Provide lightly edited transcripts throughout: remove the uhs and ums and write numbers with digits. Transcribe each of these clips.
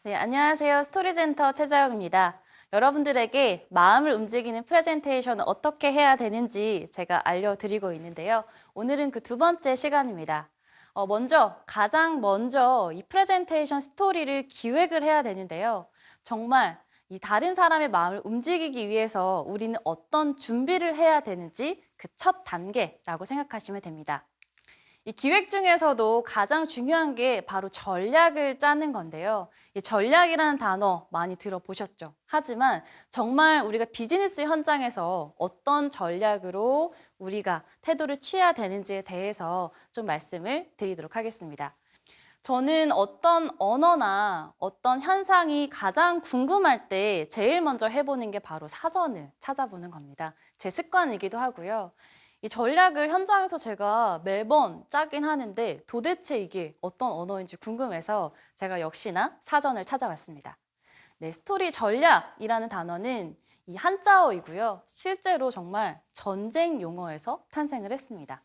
네, 안녕하세요. 스토리센터 최자영입니다. 여러분들에게 마음을 움직이는 프레젠테이션을 어떻게 해야 되는지 제가 알려드리고 있는데요. 오늘은 그 두 번째 시간입니다. 가장 먼저 이 프레젠테이션 스토리를 기획을 해야 되는데요. 정말 이 다른 사람의 마음을 움직이기 위해서 우리는 어떤 준비를 해야 되는지 그 첫 단계라고 생각하시면 됩니다. 이 기획 중에서도 가장 중요한 게 바로 전략을 짜는 건데요. 이 전략이라는 단어 많이 들어보셨죠? 하지만 정말 우리가 비즈니스 현장에서 어떤 전략으로 우리가 태도를 취해야 되는지에 대해서 좀 말씀을 드리도록 하겠습니다. 저는 어떤 언어나 어떤 현상이 가장 궁금할 때 제일 먼저 해보는 게 바로 사전을 찾아보는 겁니다. 제 습관이기도 하고요. 이 전략을 현장에서 제가 매번 짜긴 하는데 도대체 이게 어떤 언어인지 궁금해서 제가 역시나 사전을 찾아봤습니다. 네, 스토리 전략이라는 단어는 이 한자어이고요. 실제로 정말 전쟁 용어에서 탄생을 했습니다.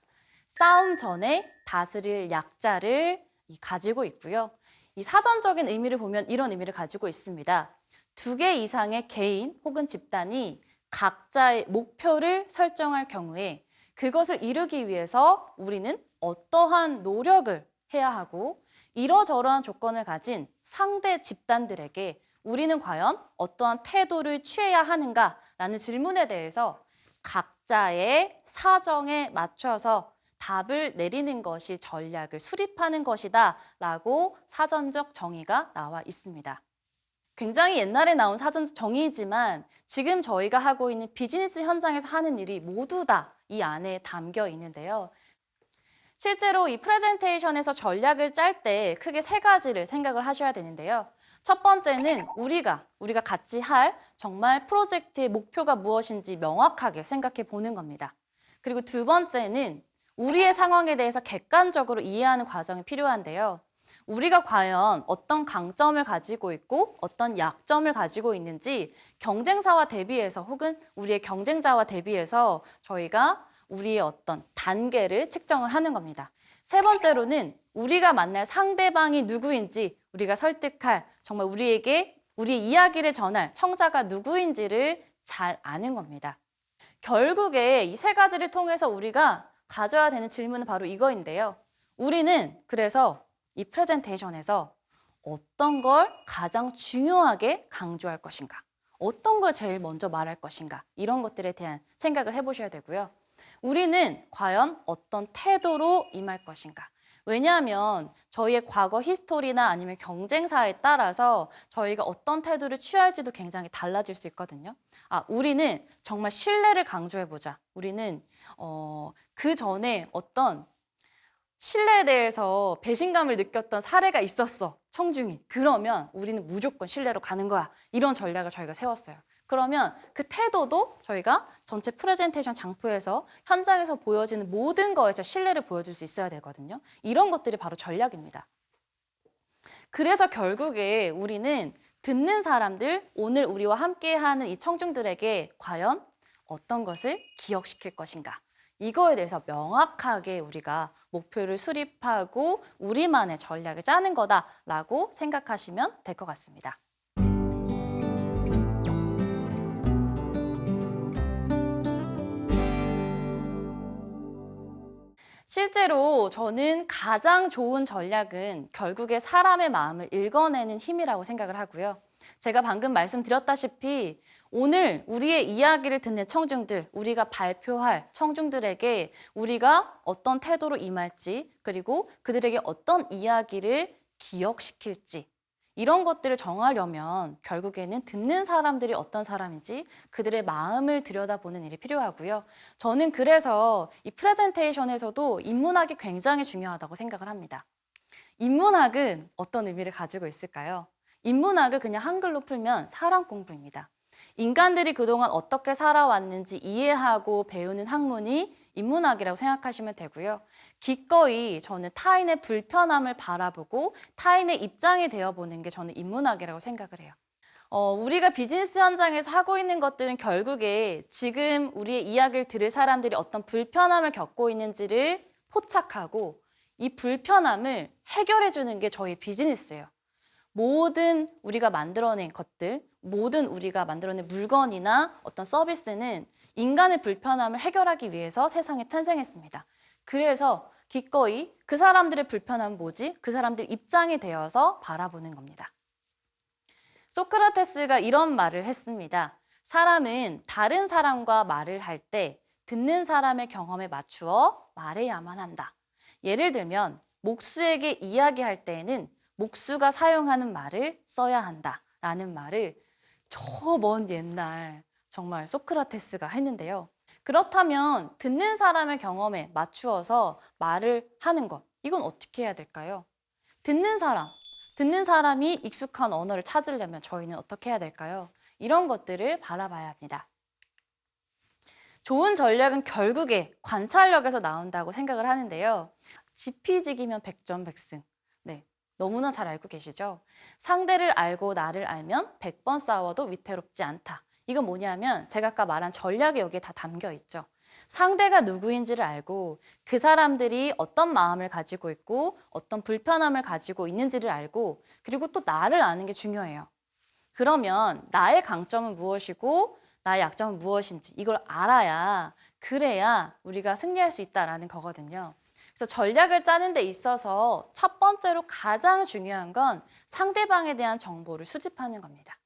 싸움 전에 다스릴 약자를 가지고 있고요. 이 사전적인 의미를 보면 이런 의미를 가지고 있습니다. 2개 이상의 개인 혹은 집단이 각자의 목표를 설정할 경우에 그것을 이루기 위해서 우리는 어떠한 노력을 해야 하고 이러저러한 조건을 가진 상대 집단들에게 우리는 과연 어떠한 태도를 취해야 하는가라는 질문에 대해서 각자의 사정에 맞춰서 답을 내리는 것이 전략을 수립하는 것이다 라고 사전적 정의가 나와 있습니다. 굉장히 옛날에 나온 사전적 정의이지만 지금 저희가 하고 있는 비즈니스 현장에서 하는 일이 모두 다 이 안에 담겨 있는데요. 실제로 이 프레젠테이션에서 전략을 짤 때 크게 3가지를 생각을 하셔야 되는데요. 첫 번째는 우리가 같이 할 정말 프로젝트의 목표가 무엇인지 명확하게 생각해 보는 겁니다. 그리고 두 번째는 우리의 상황에 대해서 객관적으로 이해하는 과정이 필요한데요. 우리가 과연 어떤 강점을 가지고 있고 어떤 약점을 가지고 있는지 경쟁사와 대비해서 혹은 우리의 경쟁자와 대비해서 저희가 우리의 어떤 단계를 측정을 하는 겁니다. 세 번째로는 우리가 만날 상대방이 누구인지 우리가 설득할 정말 우리에게 우리의 이야기를 전할 청자가 누구인지를 잘 아는 겁니다. 결국에 이 3가지를 통해서 우리가 가져야 되는 질문은 바로 이거인데요. 우리는 그래서 이 프레젠테이션에서 어떤 걸 가장 중요하게 강조할 것인가? 어떤 걸 제일 먼저 말할 것인가? 이런 것들에 대한 생각을 해보셔야 되고요. 우리는 과연 어떤 태도로 임할 것인가? 왜냐하면 저희의 과거 히스토리나 아니면 경쟁사에 따라서 저희가 어떤 태도를 취할지도 굉장히 달라질 수 있거든요. 우리는 정말 신뢰를 강조해보자. 우리는 그 전에 어떤 신뢰에 대해서 배신감을 느꼈던 사례가 있었어, 청중이. 그러면 우리는 무조건 신뢰로 가는 거야. 이런 전략을 저희가 세웠어요. 그러면 그 태도도 저희가 전체 프레젠테이션 장표에서 현장에서 보여지는 모든 거에서 신뢰를 보여줄 수 있어야 되거든요. 이런 것들이 바로 전략입니다. 그래서 결국에 우리는 듣는 사람들, 오늘 우리와 함께하는 이 청중들에게 과연 어떤 것을 기억시킬 것인가. 이거에 대해서 명확하게 우리가 목표를 수립하고 우리만의 전략을 짜는 거다라고 생각하시면 될 것 같습니다. 실제로 저는 가장 좋은 전략은 결국에 사람의 마음을 읽어내는 힘이라고 생각을 하고요. 제가 방금 말씀드렸다시피 오늘 우리의 이야기를 듣는 청중들, 우리가 발표할 청중들에게 우리가 어떤 태도로 임할지, 그리고 그들에게 어떤 이야기를 기억시킬지, 이런 것들을 정하려면 결국에는 듣는 사람들이 어떤 사람인지 그들의 마음을 들여다보는 일이 필요하고요. 저는 그래서 이 프레젠테이션에서도 인문학이 굉장히 중요하다고 생각을 합니다. 인문학은 어떤 의미를 가지고 있을까요? 인문학을 그냥 한글로 풀면 사람 공부입니다. 인간들이 그동안 어떻게 살아왔는지 이해하고 배우는 학문이 인문학이라고 생각하시면 되고요. 기꺼이 저는 타인의 불편함을 바라보고 타인의 입장이 되어보는 게 저는 인문학이라고 생각을 해요. 우리가 비즈니스 현장에서 하고 있는 것들은 결국에 지금 우리의 이야기를 들을 사람들이 어떤 불편함을 겪고 있는지를 포착하고 이 불편함을 해결해 주는 게 저희 비즈니스예요. 모든 우리가 만들어낸 것들, 모든 우리가 만들어낸 물건이나 어떤 서비스는 인간의 불편함을 해결하기 위해서 세상에 탄생했습니다. 그래서 기꺼이 그 사람들의 불편함은 뭐지? 그 사람들 입장이 되어서 바라보는 겁니다. 소크라테스가 이런 말을 했습니다. 사람은 다른 사람과 말을 할 때 듣는 사람의 경험에 맞추어 말해야만 한다. 예를 들면 목수에게 이야기할 때에는 목수가 사용하는 말을 써야 한다라는 말을 저 먼 옛날 정말 소크라테스가 했는데요. 그렇다면 듣는 사람의 경험에 맞추어서 말을 하는 것, 이건 어떻게 해야 될까요? 듣는 사람이 익숙한 언어를 찾으려면 저희는 어떻게 해야 될까요? 이런 것들을 바라봐야 합니다. 좋은 전략은 결국에 관찰력에서 나온다고 생각을 하는데요. 지피지기면 백전백승. 네, 너무나 잘 알고 계시죠? 상대를 알고 나를 알면 100번 싸워도 위태롭지 않다. 이건 뭐냐면 제가 아까 말한 전략이 여기에 다 담겨 있죠. 상대가 누구인지를 알고 그 사람들이 어떤 마음을 가지고 있고 어떤 불편함을 가지고 있는지를 알고 그리고 또 나를 아는 게 중요해요. 그러면 나의 강점은 무엇이고 나의 약점은 무엇인지 이걸 알아야 그래야 우리가 승리할 수 있다라는 거거든요. 그래서 전략을 짜는 데 있어서 첫 번째로 가장 중요한 건 상대방에 대한 정보를 수집하는 겁니다.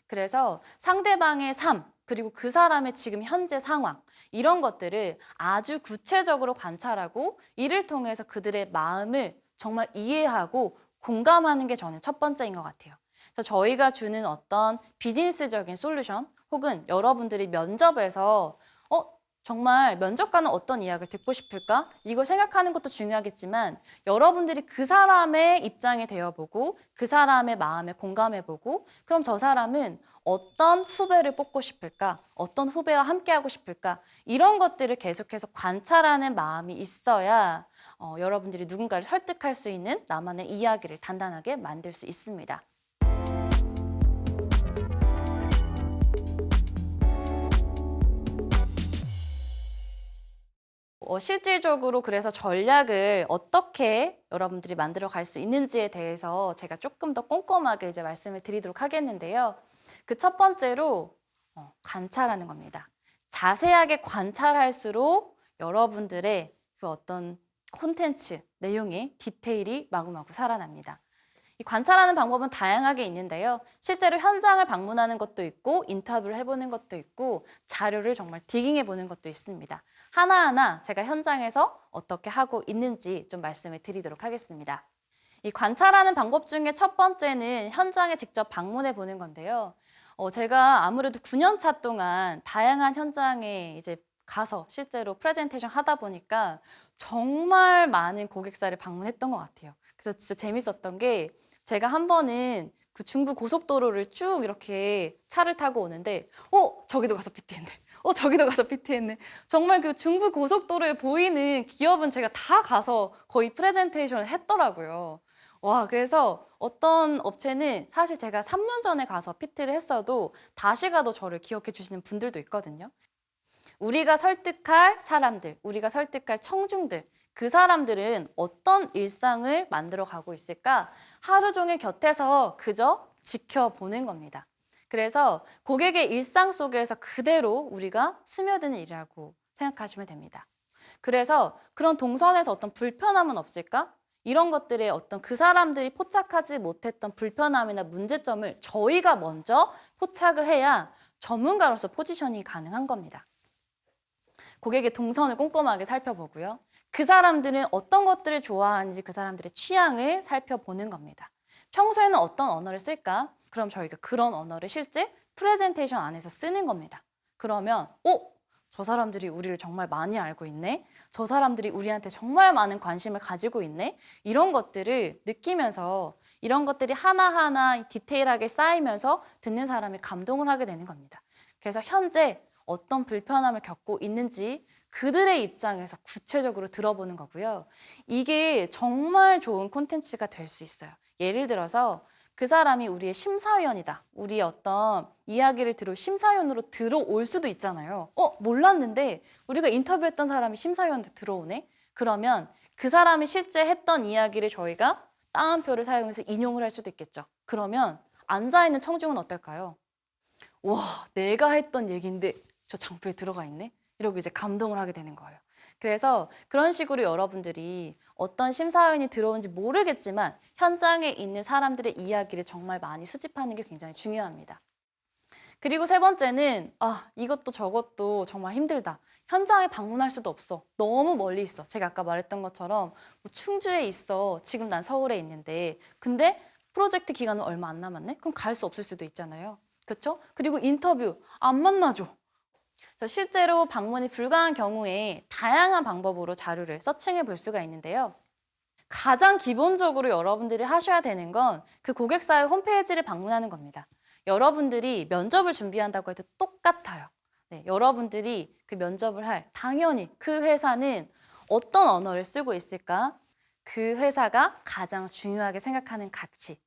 그래서 상대방의 삶, 그리고 그 사람의 지금 현재 상황 이런 것들을 아주 구체적으로 관찰하고 이를 통해서 그들의 마음을 정말 이해하고 공감하는 게 저는 첫 번째인 것 같아요. 그래서 저희가 주는 어떤 비즈니스적인 솔루션 혹은 여러분들이 면접에서 정말 면접관은 어떤 이야기를 듣고 싶을까? 이걸 생각하는 것도 중요하겠지만 여러분들이 그 사람의 입장에 되어보고 그 사람의 마음에 공감해보고 그럼 저 사람은 어떤 후배를 뽑고 싶을까? 어떤 후배와 함께하고 싶을까? 이런 것들을 계속해서 관찰하는 마음이 있어야 여러분들이 누군가를 설득할 수 있는 나만의 이야기를 단단하게 만들 수 있습니다. 실질적으로 그래서 전략을 어떻게 여러분들이 만들어 갈 수 있는지에 대해서 제가 조금 더 꼼꼼하게 이제 말씀을 드리도록 하겠는데요. 그 첫 번째로 관찰하는 겁니다. 자세하게 관찰할수록 여러분들의 그 어떤 콘텐츠, 내용의 디테일이 마구마구 살아납니다. 이 관찰하는 방법은 다양하게 있는데요. 실제로 현장을 방문하는 것도 있고 인터뷰를 해보는 것도 있고 자료를 정말 디깅해 보는 것도 있습니다. 하나하나 제가 현장에서 어떻게 하고 있는지 좀 말씀을 드리도록 하겠습니다. 이 관찰하는 방법 중에 첫 번째는 현장에 직접 방문해 보는 건데요. 제가 아무래도 9년 차 동안 다양한 현장에 이제 가서 실제로 프레젠테이션 하다 보니까 정말 많은 고객사를 방문했던 것 같아요. 그래서 진짜 재밌었던 게 제가 한 번은 그 중부 고속도로를 쭉 이렇게 차를 타고 오는데 저기도 가서 PT했네. 저기도 가서 PT했네. 정말 그 중부 고속도로에 보이는 기업은 제가 다 가서 거의 프레젠테이션을 했더라고요. 와, 그래서 어떤 업체는 사실 제가 3년 전에 가서 PT를 했어도 다시 가도 저를 기억해 주시는 분들도 있거든요. 우리가 설득할 사람들, 우리가 설득할 청중들, 그 사람들은 어떤 일상을 만들어 가고 있을까? 하루 종일 곁에서 그저 지켜보는 겁니다. 그래서 고객의 일상 속에서 그대로 우리가 스며드는 일이라고 생각하시면 됩니다. 그래서 그런 동선에서 어떤 불편함은 없을까? 이런 것들에 어떤 그 사람들이 포착하지 못했던 불편함이나 문제점을 저희가 먼저 포착을 해야 전문가로서 포지셔닝이 가능한 겁니다. 고객의 동선을 꼼꼼하게 살펴보고요. 그 사람들은 어떤 것들을 좋아하는지 그 사람들의 취향을 살펴보는 겁니다. 평소에는 어떤 언어를 쓸까? 그럼 저희가 그런 언어를 실제 프레젠테이션 안에서 쓰는 겁니다. 그러면 저 사람들이 우리를 정말 많이 알고 있네? 저 사람들이 우리한테 정말 많은 관심을 가지고 있네? 이런 것들을 느끼면서 이런 것들이 하나하나 디테일하게 쌓이면서 듣는 사람이 감동을 하게 되는 겁니다. 그래서 현재 어떤 불편함을 겪고 있는지 그들의 입장에서 구체적으로 들어보는 거고요. 이게 정말 좋은 콘텐츠가 될 수 있어요. 예를 들어서 그 사람이 우리의 심사위원이다. 우리의 어떤 이야기를 들을 심사위원으로 들어올 수도 있잖아요. 몰랐는데 우리가 인터뷰했던 사람이 심사위원으로 들어오네? 그러면 그 사람이 실제 했던 이야기를 저희가 따옴표를 사용해서 인용을 할 수도 있겠죠. 그러면 앉아있는 청중은 어떨까요? 와, 내가 했던 얘기인데 저 장표에 들어가 있네? 이러고 이제 감동을 하게 되는 거예요. 그래서 그런 식으로 여러분들이 어떤 심사위원이 들어온지 모르겠지만 현장에 있는 사람들의 이야기를 정말 많이 수집하는 게 굉장히 중요합니다. 그리고 세 번째는 이것도 저것도 정말 힘들다. 현장에 방문할 수도 없어. 너무 멀리 있어. 제가 아까 말했던 것처럼 뭐 충주에 있어. 지금 난 서울에 있는데. 근데 프로젝트 기간은 얼마 안 남았네? 그럼 갈 수 없을 수도 있잖아요. 그렇죠? 그리고 인터뷰 안 만나죠. 그래서 실제로 방문이 불가한 경우에 다양한 방법으로 자료를 서칭해 볼 수가 있는데요. 가장 기본적으로 여러분들이 하셔야 되는 건 그 고객사의 홈페이지를 방문하는 겁니다. 여러분들이 면접을 준비한다고 해도 똑같아요. 네, 여러분들이 그 면접을 할 당연히 그 회사는 어떤 언어를 쓰고 있을까? 그 회사가 가장 중요하게 생각하는 가치.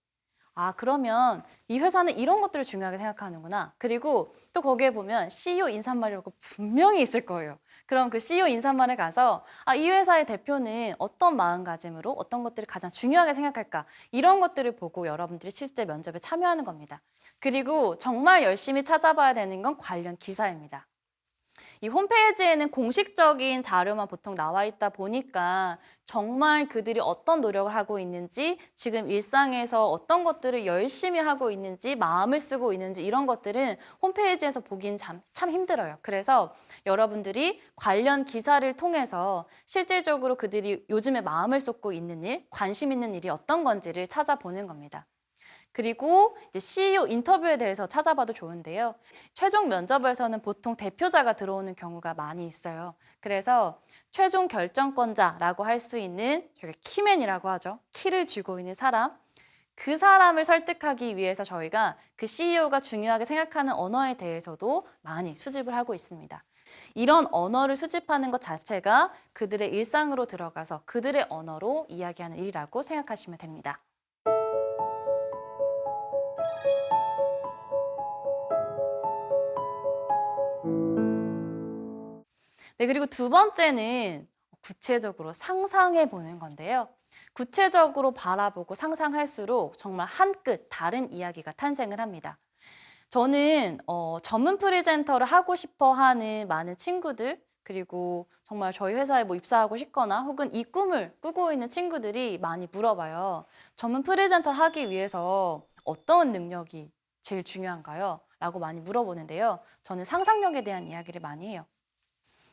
그러면 이 회사는 이런 것들을 중요하게 생각하는구나. 그리고 또 거기에 보면 CEO 인사말이라고 분명히 있을 거예요. 그럼 그 CEO 인사말에 가서 이 회사의 대표는 어떤 마음가짐으로 어떤 것들을 가장 중요하게 생각할까? 이런 것들을 보고 여러분들이 실제 면접에 참여하는 겁니다. 그리고 정말 열심히 찾아봐야 되는 건 관련 기사입니다. 이 홈페이지에는 공식적인 자료만 보통 나와 있다 보니까 정말 그들이 어떤 노력을 하고 있는지, 지금 일상에서 어떤 것들을 열심히 하고 있는지, 마음을 쓰고 있는지 이런 것들은 홈페이지에서 보긴 참 힘들어요. 그래서 여러분들이 관련 기사를 통해서 실질적으로 그들이 요즘에 마음을 쏟고 있는 일, 관심 있는 일이 어떤 건지를 찾아보는 겁니다. 그리고 이제 CEO 인터뷰에 대해서 찾아봐도 좋은데요. 최종 면접에서는 보통 대표자가 들어오는 경우가 많이 있어요. 그래서 최종 결정권자라고 할 수 있는 저희가 키맨이라고 하죠. 키를 쥐고 있는 사람. 그 사람을 설득하기 위해서 저희가 그 CEO가 중요하게 생각하는 언어에 대해서도 많이 수집을 하고 있습니다. 이런 언어를 수집하는 것 자체가 그들의 일상으로 들어가서 그들의 언어로 이야기하는 일이라고 생각하시면 됩니다. 네, 그리고 두 번째는 구체적으로 상상해 보는 건데요. 구체적으로 바라보고 상상할수록 정말 한 끗 다른 이야기가 탄생을 합니다. 저는 전문 프리젠터를 하고 싶어 하는 많은 친구들, 그리고 정말 저희 회사에 뭐 입사하고 싶거나 혹은 이 꿈을 꾸고 있는 친구들이 많이 물어봐요. 전문 프리젠터를 하기 위해서 어떤 능력이 제일 중요한가요? 라고 많이 물어보는데요. 저는 상상력에 대한 이야기를 많이 해요.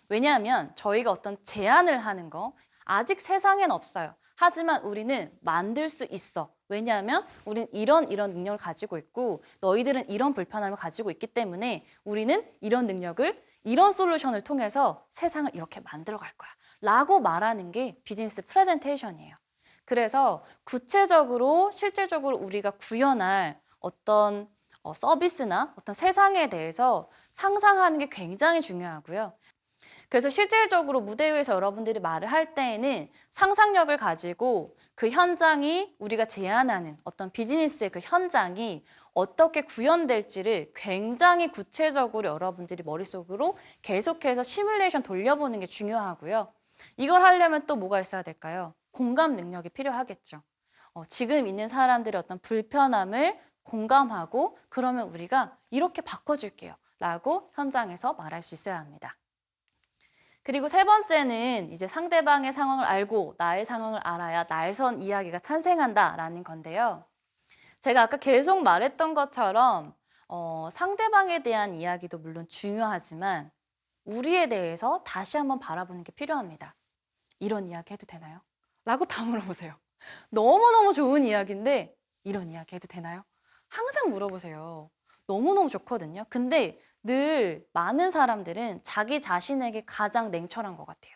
왜냐하면 저희가 어떤 제안을 하는 거 아직 세상엔 없어요. 하지만 우리는 만들 수 있어. 왜냐하면 우리는 이런 능력을 가지고 있고 너희들은 이런 불편함을 가지고 있기 때문에 우리는 이런 능력을 이런 솔루션을 통해서 세상을 이렇게 만들어 갈 거야. 라고 말하는 게 비즈니스 프레젠테이션이에요. 그래서 구체적으로 실질적으로 우리가 구현할 어떤 서비스나 어떤 세상에 대해서 상상하는 게 굉장히 중요하고요. 그래서 실질적으로 무대 위에서 여러분들이 말을 할 때에는 상상력을 가지고 그 현장이 우리가 제안하는 어떤 비즈니스의 그 현장이 어떻게 구현될지를 굉장히 구체적으로 여러분들이 머릿속으로 계속해서 시뮬레이션 돌려보는 게 중요하고요. 이걸 하려면 또 뭐가 있어야 될까요? 공감 능력이 필요하겠죠. 지금 있는 사람들의 어떤 불편함을 공감하고 그러면 우리가 이렇게 바꿔줄게요. 라고 현장에서 말할 수 있어야 합니다. 그리고 세 번째는 이제 상대방의 상황을 알고 나의 상황을 알아야 날선 이야기가 탄생한다라는 건데요. 제가 아까 계속 말했던 것처럼 상대방에 대한 이야기도 물론 중요하지만 우리에 대해서 다시 한번 바라보는 게 필요합니다. 이런 이야기 해도 되나요? 라고 다 물어보세요. 너무너무 좋은 이야기인데 이런 이야기 해도 되나요? 항상 물어보세요. 너무너무 좋거든요. 근데 늘 많은 사람들은 자기 자신에게 가장 냉철한 것 같아요.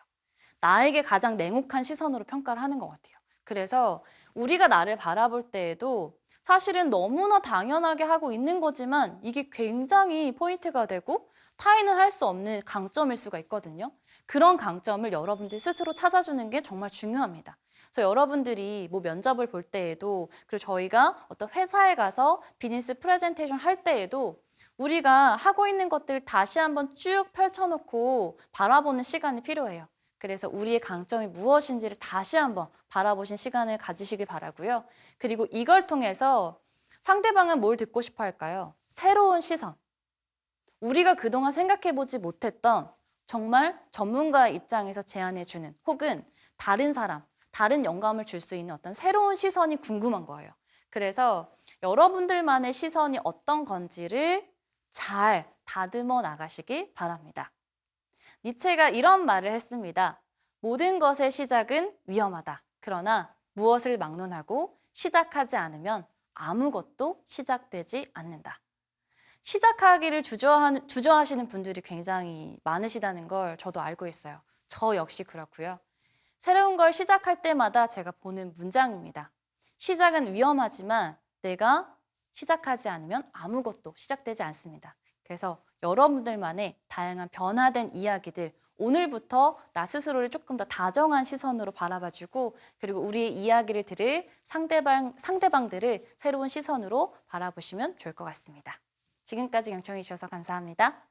나에게 가장 냉혹한 시선으로 평가를 하는 것 같아요. 그래서 우리가 나를 바라볼 때에도 사실은 너무나 당연하게 하고 있는 거지만 이게 굉장히 포인트가 되고 타인은 할 수 없는 강점일 수가 있거든요. 그런 강점을 여러분들이 스스로 찾아주는 게 정말 중요합니다. 그래서 여러분들이 뭐 면접을 볼 때에도 그리고 저희가 어떤 회사에 가서 비즈니스 프레젠테이션 할 때에도 우리가 하고 있는 것들을 다시 한번 쭉 펼쳐놓고 바라보는 시간이 필요해요. 그래서 우리의 강점이 무엇인지를 다시 한번 바라보신 시간을 가지시길 바라고요. 그리고 이걸 통해서 상대방은 뭘 듣고 싶어 할까요? 새로운 시선. 우리가 그동안 생각해보지 못했던 정말 전문가의 입장에서 제안해주는 혹은 다른 사람, 다른 영감을 줄 수 있는 어떤 새로운 시선이 궁금한 거예요. 그래서 여러분들만의 시선이 어떤 건지를 잘 다듬어 나가시길 바랍니다. 니체가 이런 말을 했습니다. 모든 것의 시작은 위험하다. 그러나 무엇을 막론하고 시작하지 않으면 아무것도 시작되지 않는다. 시작하기를 주저하시는 분들이 굉장히 많으시다는 걸 저도 알고 있어요. 저 역시 그렇고요. 새로운 걸 시작할 때마다 제가 보는 문장입니다. 시작은 위험하지만 내가 시작하지 않으면 아무것도 시작되지 않습니다. 그래서 여러분들만의 다양한 변화된 이야기들, 오늘부터 나 스스로를 조금 더 다정한 시선으로 바라봐주고, 그리고 우리의 이야기를 들을 상대방들을 새로운 시선으로 바라보시면 좋을 것 같습니다. 지금까지 경청해 주셔서 감사합니다.